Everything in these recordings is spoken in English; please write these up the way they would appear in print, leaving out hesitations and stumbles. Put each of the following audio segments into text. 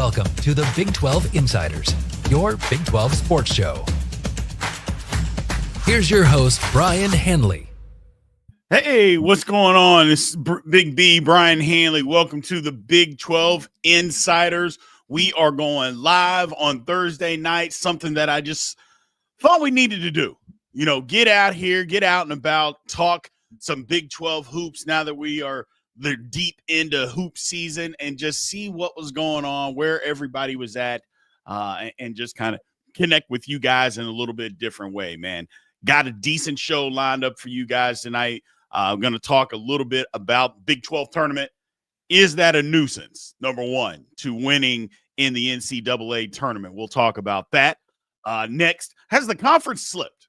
Welcome to the Big 12 Insiders, your Big 12 sports show. Here's your host, Brian Hanley. Hey, what's going on? This is Big B, Brian Hanley. Welcome to the Big 12 Insiders. We are going live on Thursday night, something that I just thought we needed to do. You know, get out here, get out and about, talk some Big 12 hoops now that they're deep into hoop season, and just see what was going on, where everybody was at, and just kind of connect with you guys in a little bit different way, man. Got a decent show lined up for you guys tonight. I'm going to talk a little bit about Big 12 tournament. Is that a nuisance, number one, to winning in the NCAA tournament? We'll talk about that. Next, has the conference slipped?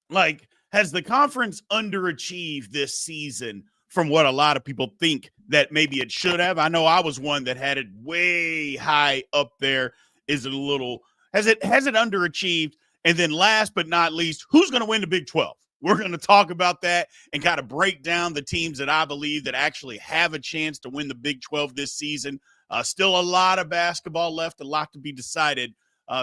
Like, has the conference underachieved this season from what a lot of people think that maybe it should have? I know I was one that had it way high up there. Is it a little – has it underachieved? And then last but not least, who's going to win the Big 12? We're going to talk about that and kind of break down the teams that I believe that actually have a chance to win the Big 12 this season. Still a lot of basketball left, a lot to be decided,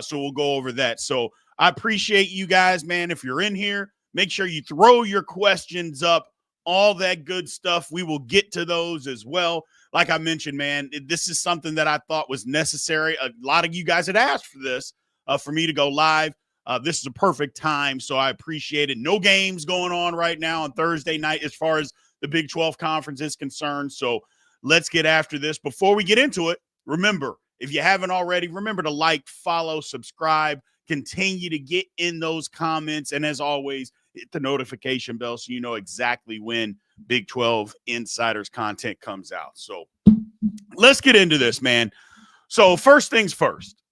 so we'll go over that. So I appreciate you guys, man. If you're in here, make sure you throw your questions up, all that good stuff. We will get to those as well. Like I mentioned, man, this is something that I thought was necessary. A lot of you guys had asked for this, for me to go live. This is a perfect time, so I appreciate it. No games going on right now on Thursday night as far as the Big 12 Conference is concerned, so let's get after this. Before we get into it, remember, if you haven't already, remember to like, follow, subscribe, continue to get in those comments, and as always, hit the notification bell so you know exactly when Big 12 Insiders content comes out. So let's get into this, man. So first things first,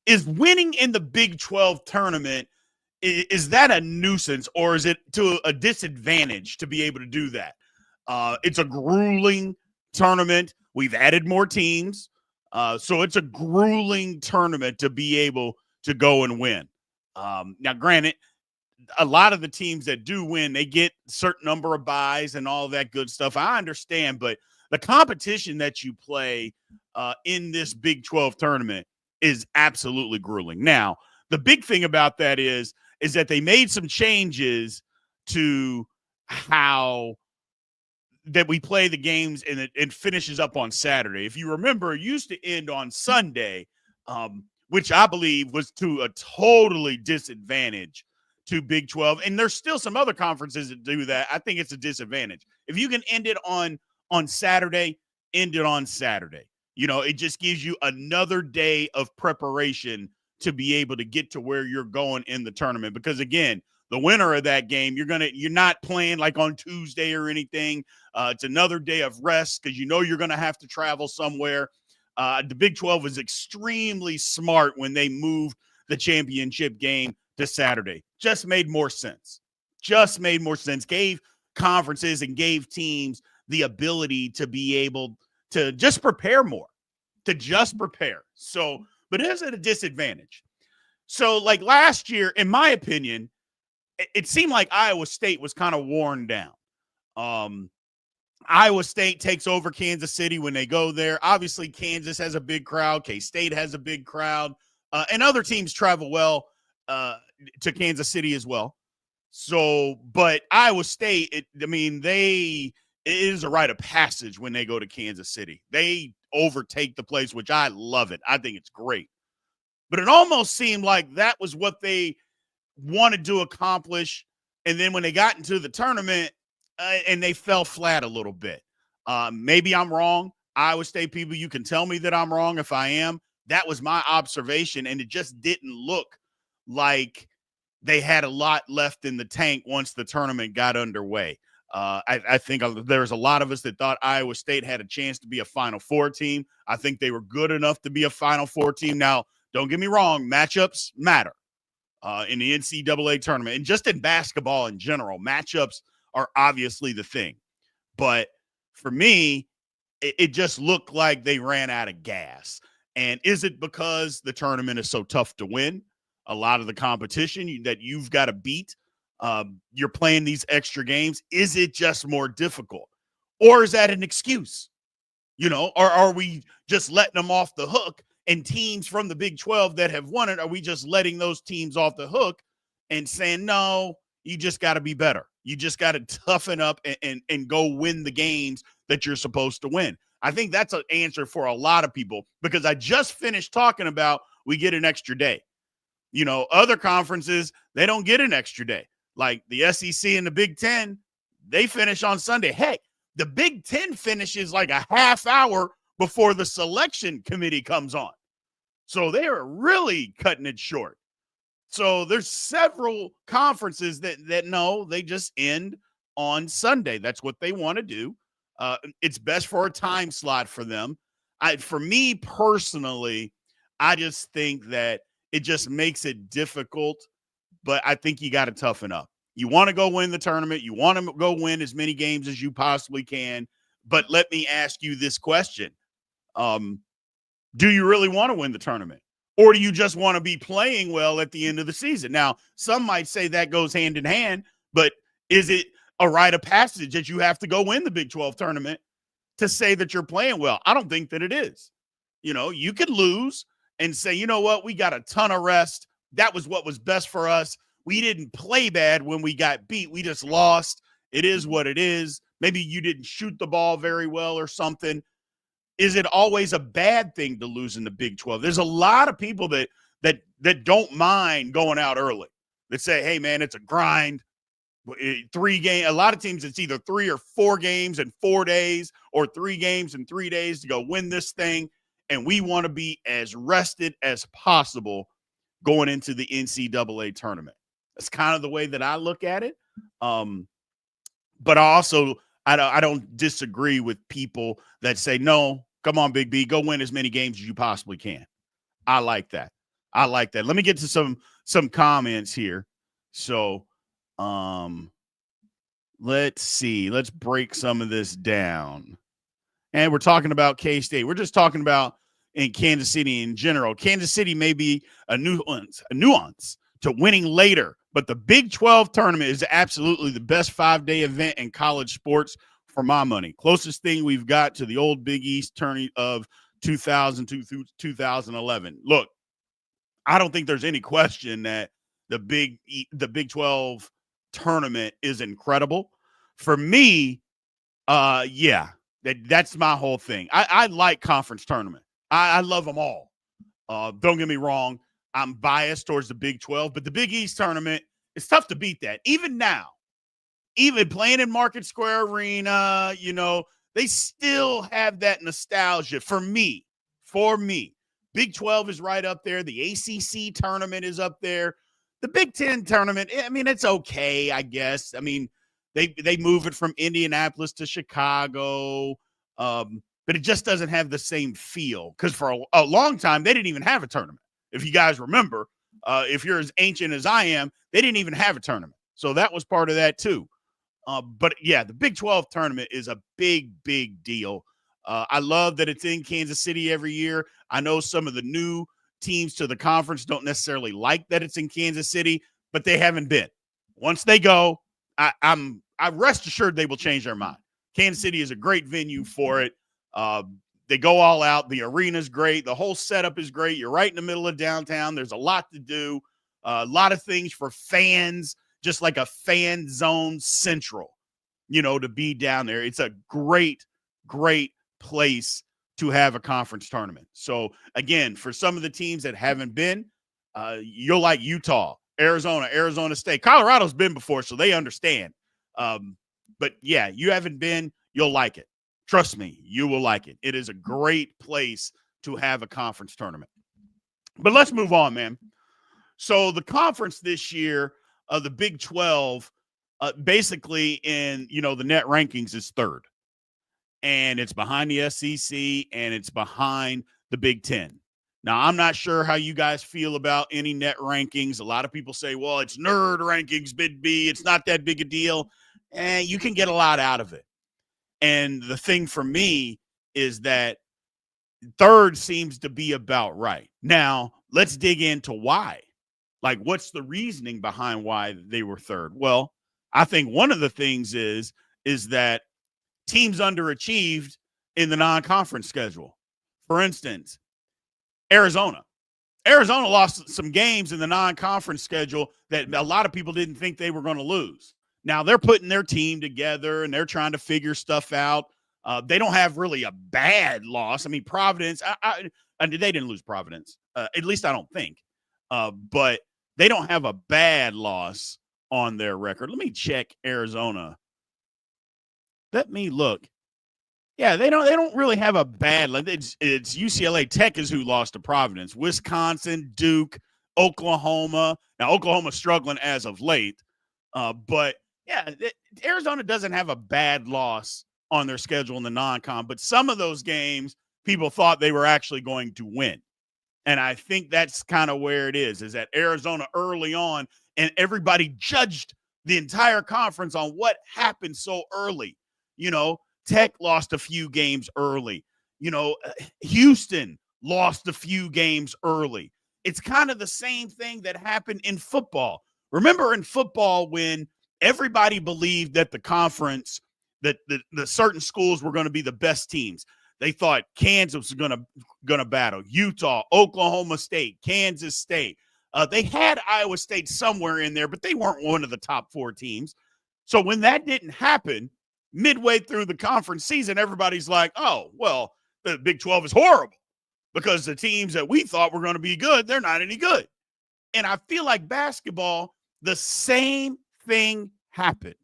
is winning in the Big 12 tournament, is that a nuisance, or is it to a disadvantage to be able to do that? It's a grueling tournament. We've added more teams. So it's a grueling tournament to be able to go and win. Now, granted, a lot of the teams that do win, they get a certain number of buys and all that good stuff. I understand, but the competition that you play in this Big 12 tournament is absolutely grueling. Now, the big thing about that is that they made some changes to how that we play the games, and it finishes up on Saturday. If you remember, it used to end on Sunday, which I believe was to a totally disadvantage to Big 12. And there's still some other conferences that do that. I think it's a disadvantage. If you can end it on Saturday, end it on Saturday. You know, it just gives you another day of preparation to be able to get to where you're going in the tournament. Because again, the winner of that game, you're not playing like on Tuesday or anything. It's another day of rest because you know you're going to have to travel somewhere. The Big 12 was extremely smart when they moved the championship game to Saturday. Just made more sense. Gave conferences and gave teams the ability to be able to just prepare more, So, but is it a disadvantage? So, like last year, in my opinion, it seemed like Iowa State was kind of worn down. Iowa State takes over Kansas City when they go there. Obviously, Kansas has a big crowd. K-State has a big crowd. And other teams travel well to Kansas City as well. So, but Iowa State, it is a rite of passage when they go to Kansas City. They overtake the place, which I love it. I think it's great. But it almost seemed like that was what they wanted to accomplish. And then when they got into the tournament, and they fell flat a little bit. Maybe I'm wrong. Iowa State people, you can tell me that I'm wrong if I am. That was my observation, and it just didn't look like they had a lot left in the tank once the tournament got underway. I think there's a lot of us that thought Iowa State had a chance to be a Final Four team. I think they were good enough to be a Final Four team. Now, don't get me wrong, matchups matter in the NCAA tournament. And just in basketball in general, matchups are obviously the thing. But for me, it just looked like they ran out of gas. And is it because the tournament is so tough to win? A lot of the competition that you've got to beat, you're playing these extra games. Is it just more difficult? Or is that an excuse? Or are we just letting them off the hook? And teams from the Big 12 that have won it, are we just letting those teams off the hook and saying, no, you just got to be better. You just got to toughen up and go win the games that you're supposed to win. I think that's an answer for a lot of people, because I just finished talking about we get an extra day. Other conferences, they don't get an extra day. Like the SEC and the Big Ten, they finish on Sunday. Heck, the Big Ten finishes like a half hour before the selection committee comes on. So they are really cutting it short. So there's several conferences that no, they just end on Sunday. That's what they want to do. It's best for a time slot for them. For me personally, I just think that it just makes it difficult, but I think you got to toughen up. You want to go win the tournament. You want to go win as many games as you possibly can. But let me ask you this question. Do you really want to win the tournament? Or do you just want to be playing well at the end of the season? Now, some might say that goes hand in hand, but is it a rite of passage that you have to go win the Big 12 tournament to say that you're playing well? I don't think that it is. You could lose and say, you know what, we got a ton of rest. That was what was best for us. We didn't play bad when we got beat. We just lost. It is what it is. Maybe you didn't shoot the ball very well or something. Is it always a bad thing to lose in the Big 12? There's a lot of people that don't mind going out early, that say, hey, man, it's a grind. 3 games. A lot of teams, it's either 3 or 4 games in 4 days or 3 games in 3 days to go win this thing. And we want to be as rested as possible going into the NCAA tournament. That's kind of the way that I look at it. But I don't disagree with people that say, no, come on, Big B, go win as many games as you possibly can. I like that. Let me get to some comments here. So let's see. Let's break some of this down. And we're talking about K-State. We're just talking about in Kansas City in general. Kansas City may be a nuance to winning later, but the Big 12 tournament is absolutely the best 5-day event in college sports for my money. Closest thing we've got to the old Big East tourney of 2002 through 2011. Look, I don't think there's any question that the Big 12 tournament is incredible. For me, that's my whole thing. I like conference tournament. I love them all. Don't get me wrong. I'm biased towards the Big 12, but the Big East tournament, it's tough to beat that. Even now, even playing in Market Square Arena, they still have that nostalgia for me. Big 12 is right up there. The ACC tournament is up there. The Big 10 tournament, I mean, it's okay, I guess. I mean, they move it from Indianapolis to Chicago, but it just doesn't have the same feel, because for a long time, they didn't even have a tournament. If you guys remember, if you're as ancient as I am, they didn't even have a tournament. So that was part of that too. But yeah, the Big 12 tournament is a big, big deal. I love that it's in Kansas City every year. I know some of the new teams to the conference don't necessarily like that it's in Kansas City, but they haven't been. Once they go, I rest assured they will change their mind. Kansas City is a great venue for it. They go all out. The arena's great. The whole setup is great. You're right in the middle of downtown. There's a lot to do. A lot of things for fans, just like a fan zone central, to be down there. It's a great, great place to have a conference tournament. So again, for some of the teams that haven't been, you'll like Utah, Arizona State. Colorado's been before, so they understand. But yeah, you haven't been, you'll like it. Trust me, you will like it. It is a great place to have a conference tournament. But let's move on, man. So the conference this year, the Big 12, basically in, the net rankings is third. And it's behind the SEC and it's behind the Big 10. Now, I'm not sure how you guys feel about any net rankings. A lot of people say, well, it's nerd rankings, Big B. It's not that big a deal. And you can get a lot out of it. And the thing for me is that third seems to be about right. Now, let's dig into why. Like, what's the reasoning behind why they were third? Well, I think one of the things is that teams underachieved in the non-conference schedule. For instance, Arizona. Arizona lost some games in the non-conference schedule that a lot of people didn't think they were going to lose. Now they're putting their team together and they're trying to figure stuff out. They don't have really a bad loss. I mean, Providence, they didn't lose Providence. At least I don't think. But they don't have a bad loss on their record. Let me check Arizona. Let me look. Yeah, they don't really have a bad. It's UCLA. Tech is who lost to Providence. Wisconsin, Duke, Oklahoma. Now Oklahoma's struggling as of late, but yeah, Arizona doesn't have a bad loss on their schedule in the non-con. But some of those games, people thought they were actually going to win, and I think that's kind of where it is. Is that Arizona early on, and everybody judged the entire conference on what happened so early. You know. Tech lost a few games early. Houston lost a few games early. It's kind of the same thing that happened in football. Remember in football when everybody believed that the conference, that the certain schools were going to be the best teams. They thought Kansas was going to battle Utah, Oklahoma State, Kansas State. They had Iowa State somewhere in there, but they weren't one of the top 4 teams. So when that didn't happen, midway through the conference season, everybody's like, oh, well, the Big 12 is horrible because the teams that we thought were going to be good, they're not any good. And I feel like basketball, the same thing happened.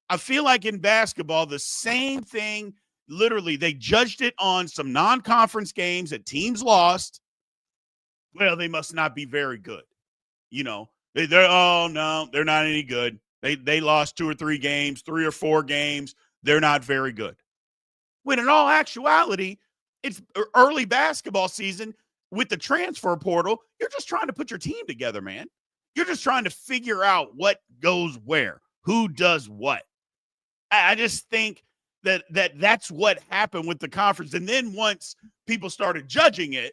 I feel like in basketball, the same thing, literally, they judged it on some non-conference games that teams lost. Well, they must not be very good. Oh, no, they're not any good. They lost 2 or 3 games, 3 or 4 games. They're not very good. When in all actuality, it's early basketball season with the transfer portal. You're just trying to put your team together, man. You're just trying to figure out what goes where, who does what. I just think that's what happened with the conference. And then once people started judging it,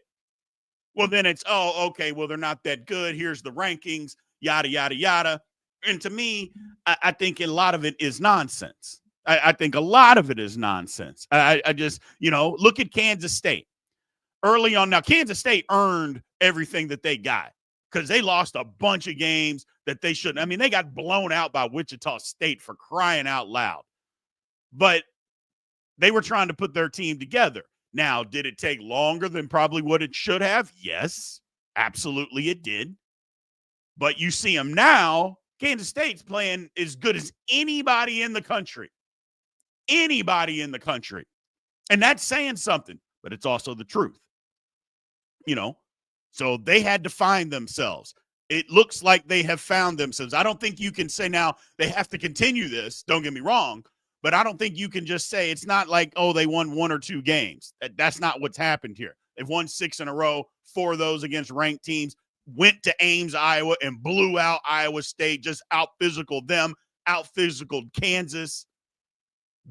well, then it's, oh, okay, well, they're not that good. Here's the rankings, yada, yada, yada. And to me, I think a lot of it is nonsense. I think a lot of it is nonsense. I just, look at Kansas State. Early on, now Kansas State earned everything that they got because they lost a bunch of games that they shouldn't. I mean, they got blown out by Wichita State for crying out loud. But they were trying to put their team together. Now, did it take longer than probably what it should have? Yes, absolutely it did. But you see them now. Kansas State's playing as good as anybody in the country. Anybody in the country. And that's saying something, but it's also the truth. So they had to find themselves. It looks like they have found themselves. I don't think you can say now they have to continue this. Don't get me wrong. But I don't think you can just say it's not like, oh, they won 1 or 2 games. That's not what's happened here. They've won 6 in a row, 4 of those against ranked teams. Went to Ames, Iowa, and blew out Iowa State, just out-physical them, out-physical Kansas,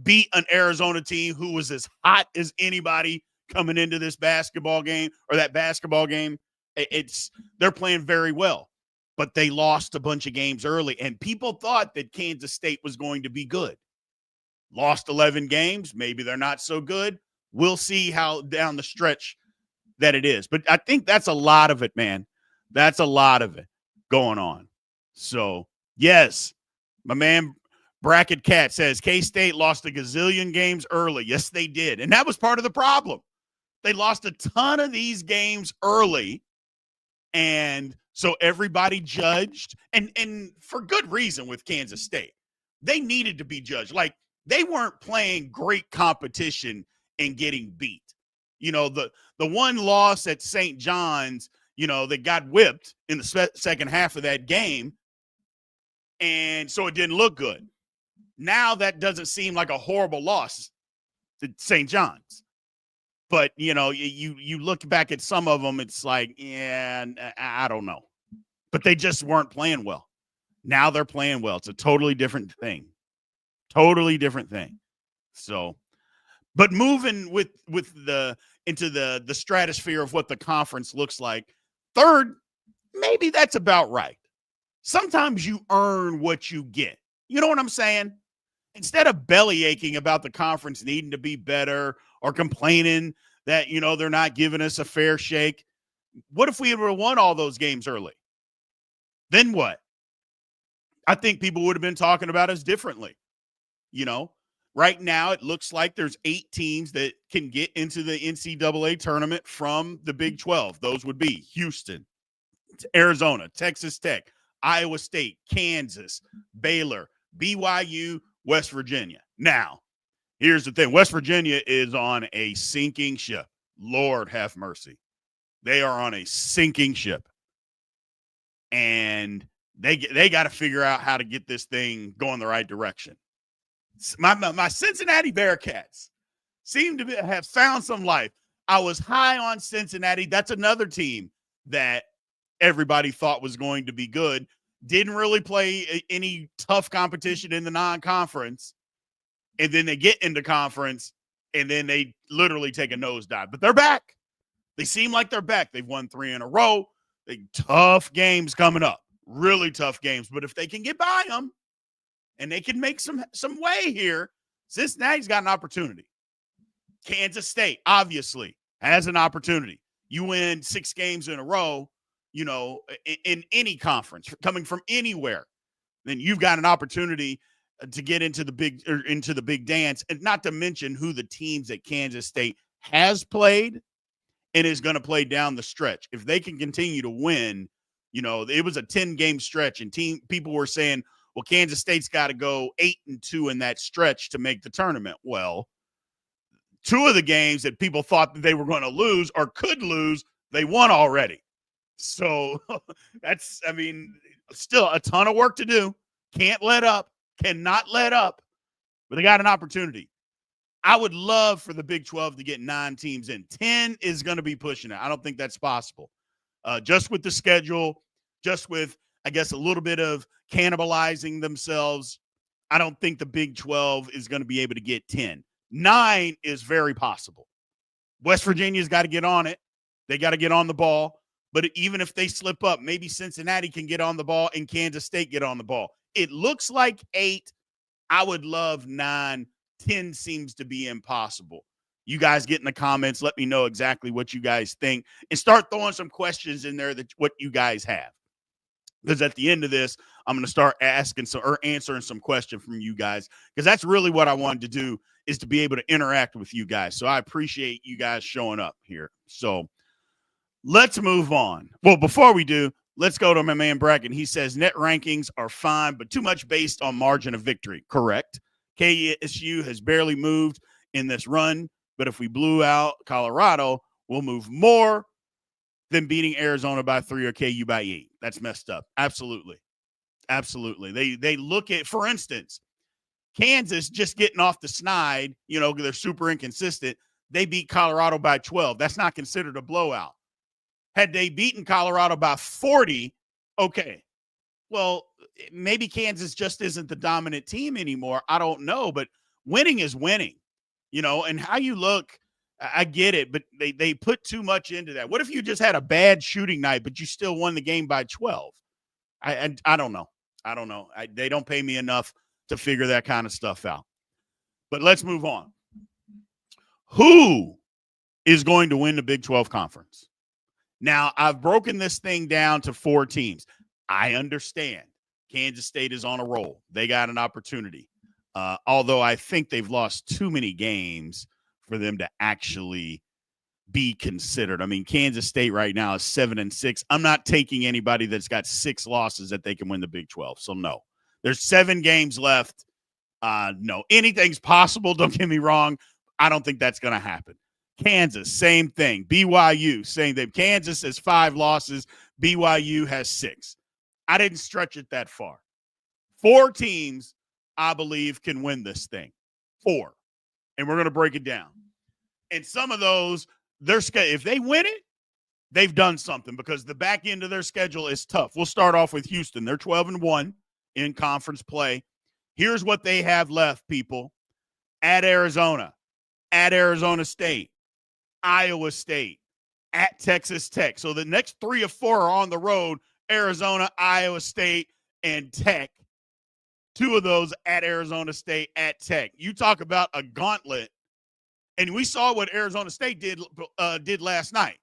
beat an Arizona team who was as hot as anybody coming into this basketball game or that basketball game. They're playing very well, but they lost a bunch of games early, and people thought that Kansas State was going to be good. Lost 11 games. Maybe they're not so good. We'll see how down the stretch that it is. But I think that's a lot of it, man. That's a lot of it going on. So, yes, my man Bracket Cat says K-State lost a gazillion games early. Yes, they did. And that was part of the problem. They lost a ton of these games early. And so everybody judged, and for good reason with Kansas State. They needed to be judged. Like, they weren't playing great competition and getting beat. The one loss at St. John's, they got whipped in the second half of that game, and so it didn't look good. Now that doesn't seem like a horrible loss to St. John's. But, you look back at some of them, it's like, yeah, I don't know. But they just weren't playing well. Now they're playing well. It's a totally different thing. Totally different thing. So, but moving into the stratosphere of what the conference looks like, third, maybe that's about right. Sometimes you earn what you get. You know what I'm saying? instead of belly aching about the conference needing to be better or complaining that, they're not giving us a fair shake, what if we had won all those games early? Then what? I think people would have been talking about us differently. Right now it looks like there's 8 teams that can get into the NCAA tournament from the Big 12. Those would be Houston, Arizona, Texas Tech, Iowa State, Kansas, Baylor, BYU, West Virginia. Now, here's the thing. West Virginia is on a sinking ship. Lord have mercy. They are on a sinking ship. And they got to figure out how to get this thing going the right direction. My Cincinnati Bearcats seem to have found some life. I was high on Cincinnati. That's another team that everybody thought was going to be good. Didn't really play any tough competition in the non-conference. And then they get into conference, and then they literally take a nosedive. But they're back. They seem like they're back. They've won 3 in a row. Tough games coming up. Really tough games. But if they can get by them, and they can make some way here, Cincinnati's got an opportunity. Kansas State, obviously, has an opportunity. You win 6 games in a row, in any conference, coming from anywhere, then you've got an opportunity to get into the big dance, and not to mention who the teams that Kansas State has played and is going to play down the stretch. If they can continue to win, it was a 10-game stretch, and people were saying, well, Kansas State's got to go 8-2 in that stretch to make the tournament. Well, 2 of the games that people thought that they were going to lose or could lose, they won already. So that's, still a ton of work to do. Can't let up, cannot let up, but they got an opportunity. I would love for the Big 12 to get 9 teams in. 10 is going to be pushing it. I don't think that's possible. Just with the schedule, just with, I guess, a little bit of cannibalizing themselves, I don't think the Big 12 is going to be able to get 10. 9 is very possible. West Virginia's got to get on it. They got to get on the ball. But even if they slip up, maybe Cincinnati can get on the ball and Kansas State get on the ball. It looks like 8. I would love 9. 10 seems to be impossible. You guys get in the comments. Let me know exactly what you guys think. And start throwing some questions in there that what you guys have. Because at the end of this, I'm going to start asking or answering some questions from you guys, because that's really what I wanted to do, is to be able to interact with you guys. So I appreciate you guys showing up here. So let's move on. Well, before we do, let's go to my man Bracken. He says net rankings are fine, but too much based on margin of victory. Correct. KSU has barely moved in this run, but if we blew out Colorado, we'll move more than beating Arizona by 3 or KU by 8. That's messed up. Absolutely. Absolutely. They look at, for instance, Kansas just getting off the snide, they're super inconsistent. They beat Colorado by 12. That's not considered a blowout. Had they beaten Colorado by 40, okay. Well, maybe Kansas just isn't the dominant team anymore. I don't know, but winning is winning, and how you look, I get it, but they put too much into that. What if you just had a bad shooting night, but you still won the game by 12? I don't know. I don't know. They don't pay me enough to figure that kind of stuff out. But let's move on. Who is going to win the Big 12 Conference? Now, I've broken this thing down to 4 teams. I understand Kansas State is on a roll. They got an opportunity. Although I think they've lost too many games for them to actually be considered. Kansas State right now is 7-6. I'm not taking anybody that's got 6 losses that they can win the Big 12. So no, there's 7 games left. No, anything's possible. Don't get me wrong. I don't think that's going to happen. Kansas, same thing. BYU, same thing. Kansas has 5 losses. BYU has 6. I didn't stretch it that far. 4 teams, I believe, can win this thing. 4. And we're going to break it down. And some of those, if they win it, they've done something, because the back end of their schedule is tough. We'll start off with Houston. They're 12-1 in conference play. Here's what they have left, people. At Arizona State, Iowa State, at Texas Tech. So the next 3 or 4 are on the road: Arizona, Iowa State, and Tech. 2 of those at Arizona State, at Tech. You talk about a gauntlet, and we saw what Arizona State did last night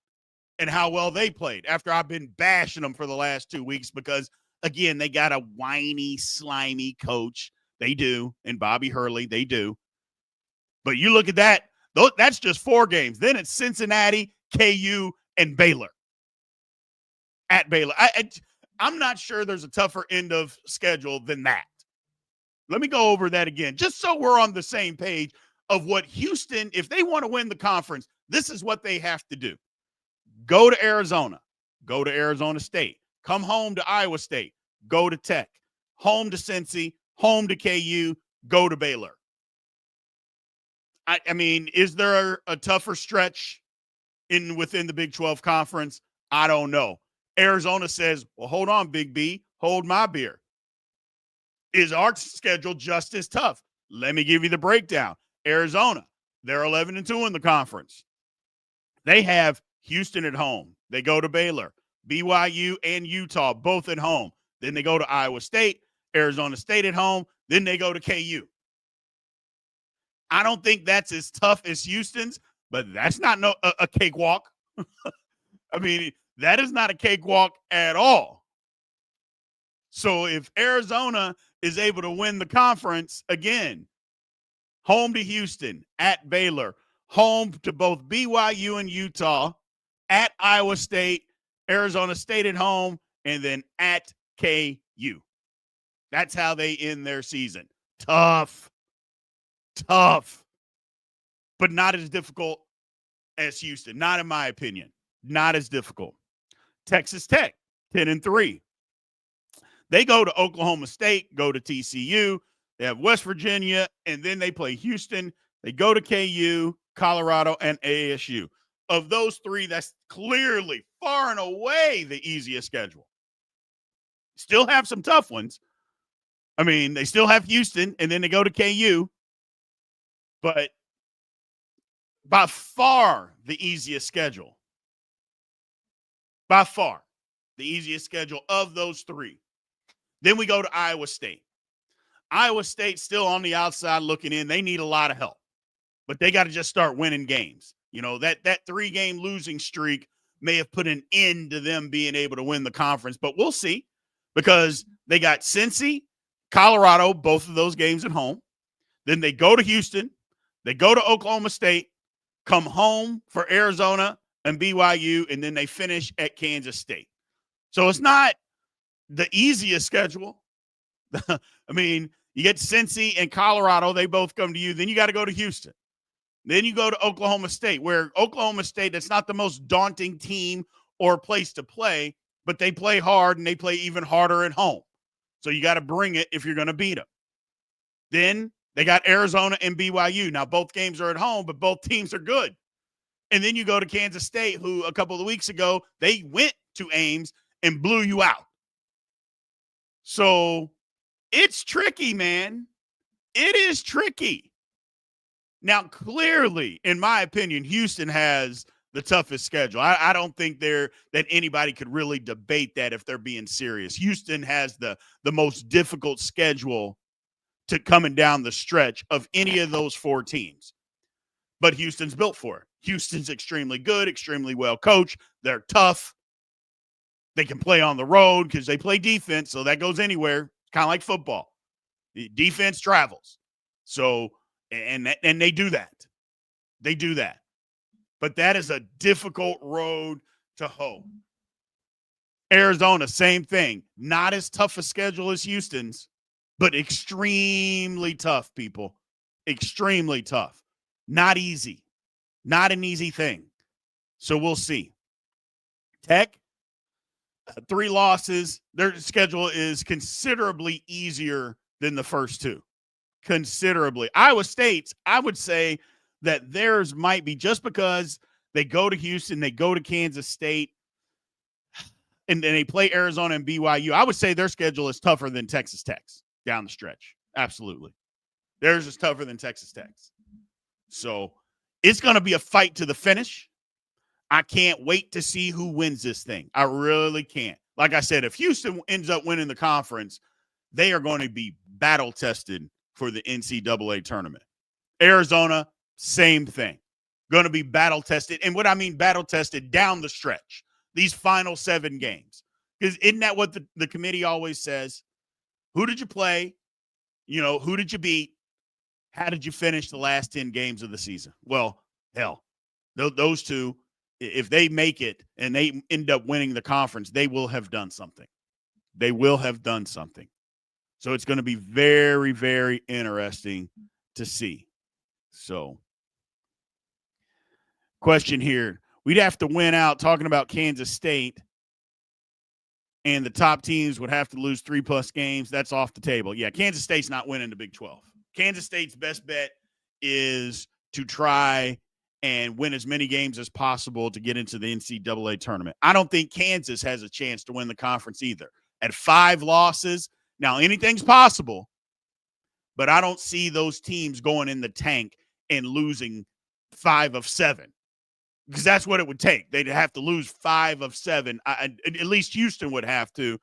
and how well they played after I've been bashing them for the last 2 weeks because, again, they got a whiny, slimy coach. They do, and Bobby Hurley, they do. But you look at that, that's just 4 games. Then it's Cincinnati, KU, and Baylor. At Baylor. I'm not sure there's a tougher end of schedule than that. Let me go over that again, just so we're on the same page of what Houston, if they want to win the conference, this is what they have to do. Go to Arizona. Go to Arizona State. Come home to Iowa State. Go to Tech. Home to Cincy. Home to KU. Go to Baylor. I mean, is there a tougher stretch within the Big 12 conference? I don't know. Arizona says, well, hold on, Big B. Hold my beer. Is our schedule just as tough? Let me give you the breakdown. Arizona, they're 11-2 in the conference. They have Houston at home. They go to Baylor, BYU, and Utah, both at home. Then they go to Iowa State, Arizona State at home. Then they go to KU. I don't think that's as tough as Houston's, but that's not a cakewalk. I mean, that is not a cakewalk at all. So if Arizona is able to win the conference, again, home to Houston, at Baylor, home to both BYU and Utah, at Iowa State, Arizona State at home, and then at KU. That's how they end their season. Tough, but not as difficult as Houston. Not in my opinion. Not as difficult. Texas Tech, 10-3. They go to Oklahoma State, go to TCU. They have West Virginia, and then they play Houston. They go to KU, Colorado, and ASU. Of those 3, that's clearly far and away the easiest schedule. Still have some tough ones. I mean, they still have Houston, and then they go to KU. But by far the easiest schedule. By far the easiest schedule of those 3. Then we go to Iowa State. Iowa State still on the outside looking in. They need a lot of help, but they got to just start winning games. You know, that 3-game losing streak may have put an end to them being able to win the conference, but we'll see because they got Cincy, Colorado, both of those games at home. Then they go to Houston. They go to Oklahoma State, come home for Arizona and BYU, and then they finish at Kansas State. So it's not the easiest schedule. I mean, you get Cincy and Colorado. They both come to you. Then you got to go to Houston. Then you go to Oklahoma State, where Oklahoma State, that's not the most daunting team or place to play, but they play hard, and they play even harder at home. So you got to bring it if you're going to beat them. Then they got Arizona and BYU. Now, both games are at home, but both teams are good. And then you go to Kansas State, who a couple of weeks ago, they went to Ames and blew you out. So it's tricky, man. It is tricky. Now, clearly, in my opinion, Houston has the toughest schedule. I don't think that anybody could really debate that if they're being serious. Houston has the most difficult schedule to coming down the stretch of any of those 4 teams. But Houston's built for it. Houston's extremely good, extremely well coached. They're tough. They can play on the road because they play defense, so that goes anywhere. Kind of like football. The defense travels. So, and they do that. They do that. But that is a difficult road to hoe. Arizona, same thing. Not as tough a schedule as Houston's, but extremely tough, people. Extremely tough. Not easy. Not an easy thing. So we'll see. Tech, 3 losses. Their schedule is considerably easier than the first 2. Considerably. Iowa State's, I would say that theirs might be just because they go to Houston, they go to Kansas State, and then they play Arizona and BYU. I would say their schedule is tougher than Texas Tech's down the stretch. Absolutely. Theirs is tougher than Texas Tech's. So it's going to be a fight to the finish. I can't wait to see who wins this thing. I really can't. Like I said, if Houston ends up winning the conference, they are going to be battle tested for the NCAA tournament. Arizona, same thing. Going to be battle tested. And what I mean battle tested, down the stretch, these final 7 games. Because isn't that what the committee always says? Who did you play? Who did you beat? How did you finish the last 10 games of the season? Well, hell, those two, if they make it and they end up winning the conference, they will have done something. They will have done something. So it's going to be very, very interesting to see. So, question here. We'd have to win out, talking about Kansas State, and the top teams would have to lose 3+ games. That's off the table. Yeah, Kansas State's not winning the Big 12. Kansas State's best bet is to try and win as many games as possible to get into the NCAA tournament. I don't think Kansas has a chance to win the conference either. At 5 losses, now anything's possible, but I don't see those teams going in the tank and losing 5 of 7. Because that's what it would take. They'd have to lose 5 of 7. At least Houston would have to.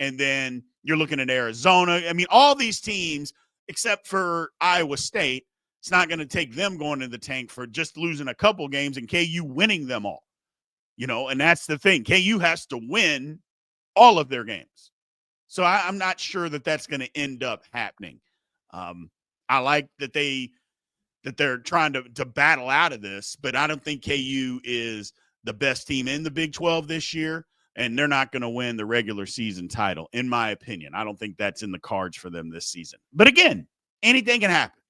And then you're looking at Arizona. I mean, all these teams, except for Iowa State, it's not going to take them going in the tank for just losing a couple games and KU winning them all. And that's the thing. KU has to win all of their games. So I'm not sure that that's going to end up happening. I like that they're trying to battle out of this, but I don't think KU is the best team in the Big 12 this year, and they're not going to win the regular season title, in my opinion. I don't think that's in the cards for them this season. But again, anything can happen.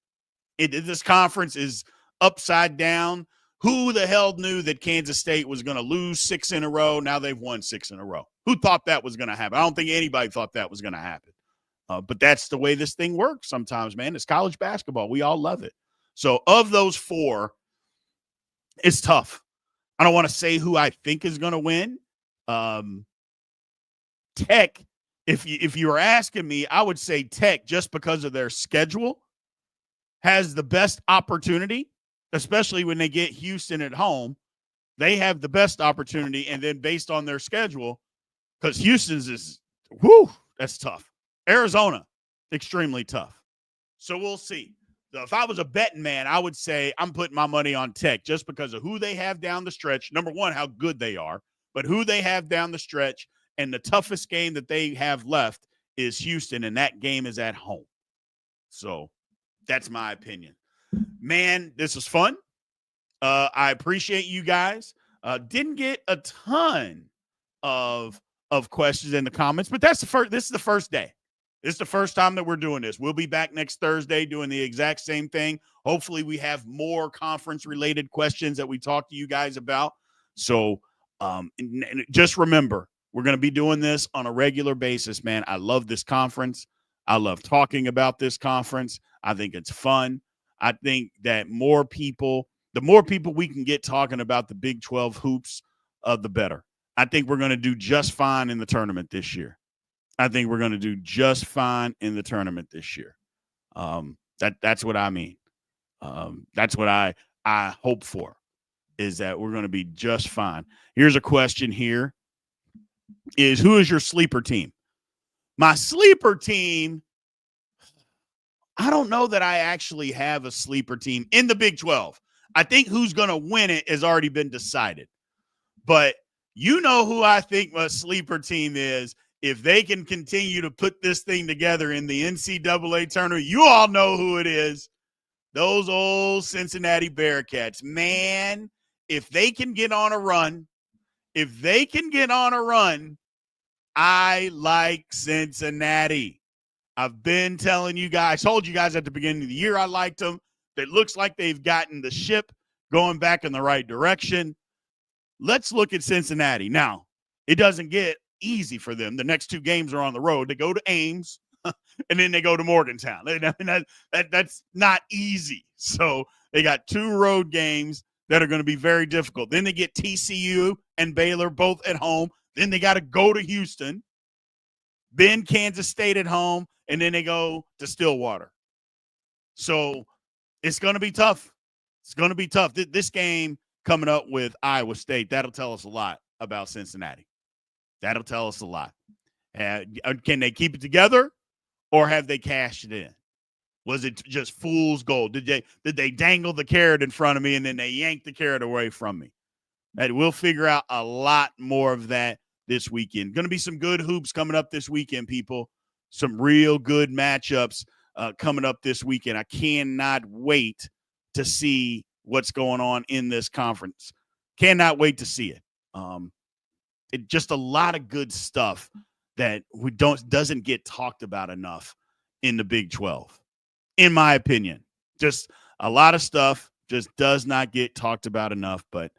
This conference is upside down. Who the hell knew that Kansas State was going to lose 6 in a row? Now they've won 6 in a row. Who thought that was going to happen? I don't think anybody thought that was going to happen. But that's the way this thing works sometimes, man. It's college basketball. We all love it. So of those 4, it's tough. I don't want to say who I think is going to win. Tech, if you were asking me, I would say Tech, just because of their schedule, has the best opportunity, especially when they get Houston at home. They have the best opportunity, and then based on their schedule, because Houston's is, that's tough. Arizona, extremely tough. So we'll see. So if I was a betting man, I would say I'm putting my money on Tech just because of who they have down the stretch. Number one, how good they are, but who they have down the stretch, and the toughest game that they have left is Houston, and that game is at home. So that's my opinion. Man, this was fun. I appreciate you guys. Didn't get a ton of questions in the comments, but this is the first day. This is the first time that we're doing this. We'll be back next Thursday doing the exact same thing. Hopefully we have more conference-related questions that we talk to you guys about. So just remember, we're going to be doing this on a regular basis, man. I love this conference. I love talking about this conference. I think it's fun. I think that the more people we can get talking about the Big 12 hoops, the better. I think we're going to do just fine in the tournament this year. That's what I mean. That's what I hope for, is that we're going to be just fine. Here's a question here. Who is your sleeper team? My sleeper team, I don't know that I actually have a sleeper team in the Big 12. I think who's going to win it has already been decided. But you know who I think my sleeper team is. If they can continue to put this thing together in the NCAA tournament, you all know who it is. Those old Cincinnati Bearcats. Man, if they can get on a run, I like Cincinnati. I've been telling you guys, told you guys at the beginning of the year I liked them. It looks like they've gotten the ship going back in the right direction. Let's look at Cincinnati. Now, it doesn't get easy for them. The next 2 games are on the road. They go to Ames, and then they go to Morgantown. That's not easy. So they got 2 road games that are going to be very difficult. Then they get TCU and Baylor both at home. Then they got to go to Houston, then Kansas State at home, and then they go to Stillwater. So it's going to be tough. This game coming up with Iowa State, that'll tell us a lot about Cincinnati. That'll tell us a lot. Can they keep it together, or have they cashed it in? Was it just fool's gold? Did they dangle the carrot in front of me and then they yanked the carrot away from me? And we'll figure out a lot more of that this weekend. Going to be some good hoops coming up this weekend, people. Some real good matchups coming up this weekend. I cannot wait to see what's going on in this conference. Cannot wait to see it. It just a lot of good stuff that doesn't get talked about enough in the Big 12. In my opinion, just a lot of stuff just does not get talked about enough, but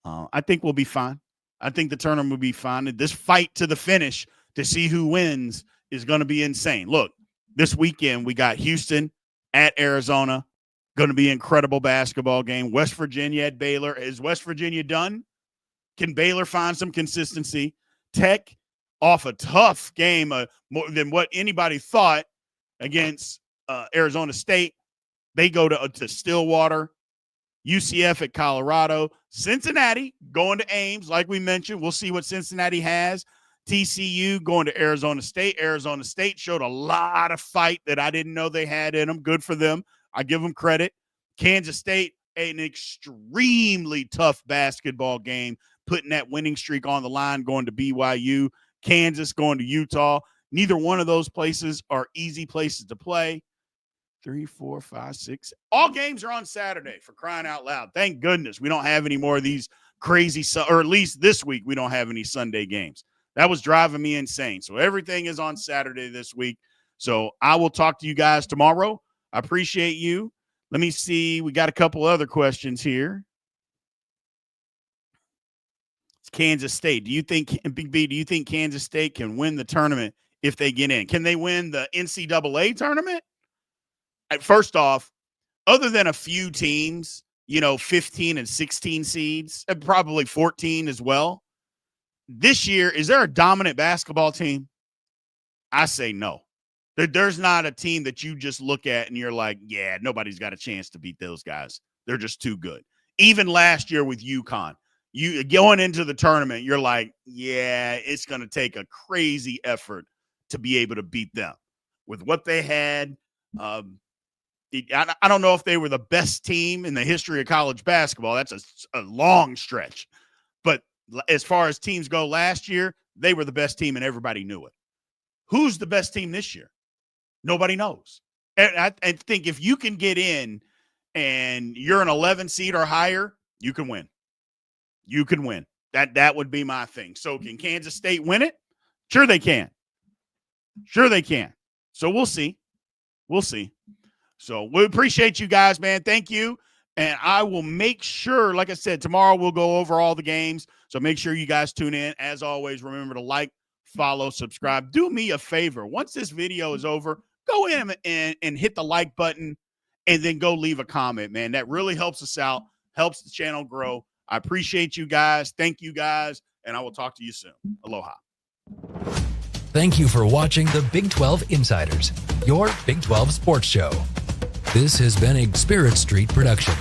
I think we'll be fine. I think the tournament will be fine. And this fight to the finish to see who wins is going to be insane. Look, this weekend we got Houston at Arizona. Going to be an incredible basketball game. West Virginia at Baylor. Is West Virginia done? Can Baylor find some consistency? Tech off a tough game, more than what anybody thought against Arizona State. They go to Stillwater. UCF at Colorado. Cincinnati going to Ames, like we mentioned. We'll see what Cincinnati has. TCU going to Arizona State. Arizona State showed a lot of fight that I didn't know they had in them. Good for them. I give them credit. Kansas State, an extremely tough basketball game, putting that winning streak on the line, going to BYU. Kansas going to Utah. Neither one of those places are easy places to play. 3, 4, 5, 6. All games are on Saturday, for crying out loud. Thank goodness we don't have any more of these crazy, or at least this week we don't have any Sunday games. That was driving me insane. So everything is on Saturday this week. So I will talk to you guys tomorrow. I appreciate you. Let me see. We got a couple other questions here. It's Kansas State. Big B, do you think Kansas State can win the tournament if they get in? Can they win the NCAA tournament? First off, other than a few teams, 15 and 16 seeds, and probably 14 as well, this year, is there a dominant basketball team? I say no. There's not a team that you just look at and you're like, yeah, nobody's got a chance to beat those guys. They're just too good. Even last year with UConn, you going into the tournament, you're like, yeah, it's going to take a crazy effort to be able to beat them. With what they had, I don't know if they were the best team in the history of college basketball. That's a long stretch. But as far as teams go last year, they were the best team and everybody knew it. Who's the best team this year? Nobody knows. And I think if you can get in and you're an 11 seed or higher, you can win. You can win. That would be my thing. So can Kansas State win it? Sure they can. Sure they can. So we'll see. We'll see. So we appreciate you guys, man. Thank you. And I will make sure, like I said, tomorrow we'll go over all the games. So make sure you guys tune in. As always, remember to like, follow, subscribe. Do me a favor. Once this video is over, go in and hit the like button and then go leave a comment, man. That really helps us out, helps the channel grow. I appreciate you guys. Thank you guys. And I will talk to you soon. Aloha. Thank you for watching the Big 12 Insiders, your Big 12 sports show. This has been a Spirit Street production.